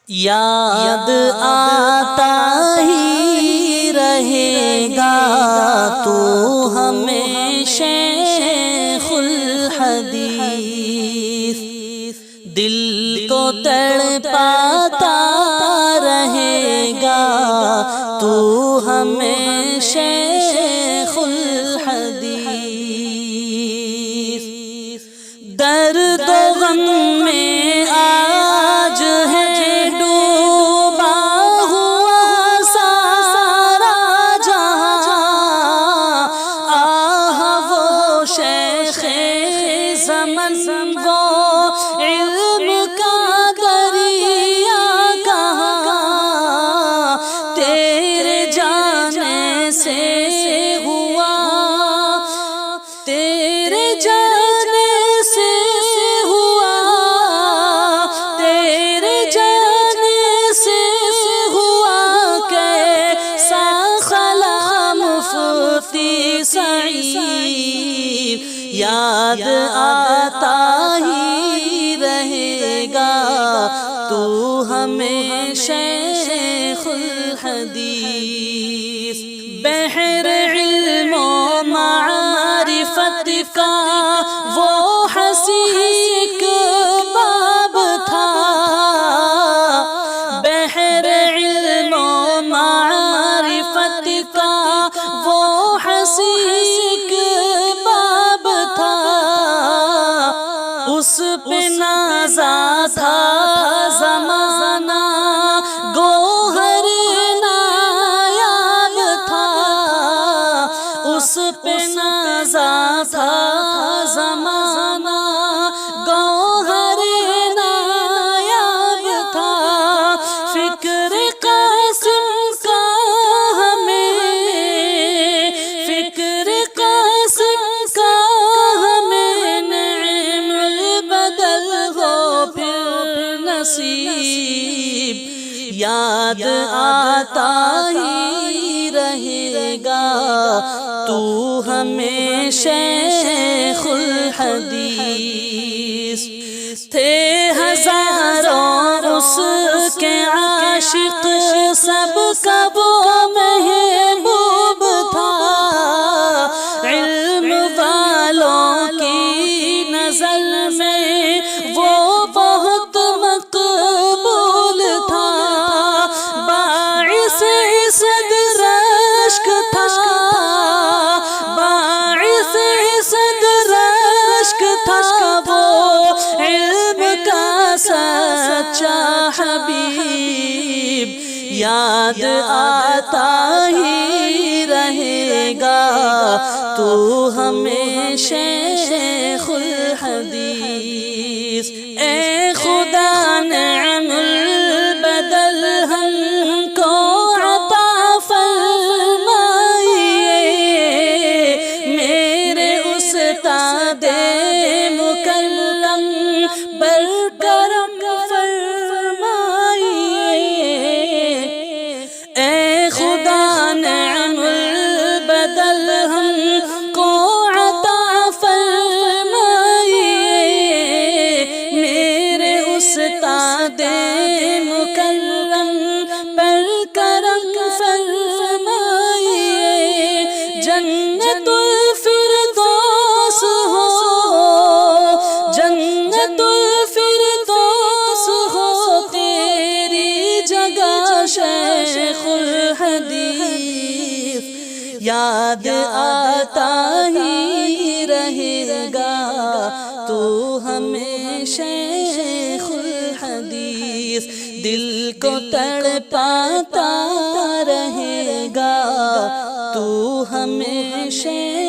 یاد آتا ہی رہے گا تو ہمیں شیخ الحدیث، دل کو تڑپاتا رہے گا تو ہمیں شیخ الحدیث۔ درد و غم میں آج ہے وہ علم کا دریا کہاں تیرے جانے سے ہوا، تیرے جانے سے ہوا، تیرے جانے سے ہوا کیسا خلا مفتی سعید، یاد آتا ہی رہے گا تو ہمیں شیخ الحدیث۔ بحر علم و معرفت کا وہ حسیق باب تھا، بحر علم و معرفت کا وہ حسیق اس پہ نازا تھا زمانہ، گوہر نایاب تھا، اس پہ نازا تھا زمانہ، گوہر نایاب تھا، فکر قاسم کا ہمیں، فکر قاسم کا یاد آتا ہی رہے گا تو ہمیں شیخ الحدیث۔ تھے ہزاروں اس کے عاشق، سب کا وہ محبوب تھا، علم والوں کی نظر میں وہ بہت مقبول تھا، باعث صدر اشک تھا، باعث صدر اشک تھا، وہ علم کا سچا حبیب، یاد آتا ہی رہے گا تو ہمیں شیخ الحدیث۔ اے خدا نعم البدل ہم کو عطا فرمائیے، میرے استاد مکرم بر کرم فرمائیے، اے خدا نعم البدل ہم کو عطا فرمائیے، میرے استاد مکرم پر کرم فرمائیے، جنت الفردوس ہو، جنت الفردوس ہو تیری جگہ شیخ الحدیث، یاد آتا ہی رہے گا تو ہمیں شیخ الحدیث، دل کو تڑپاتا رہے گا تو ہمیں شیخ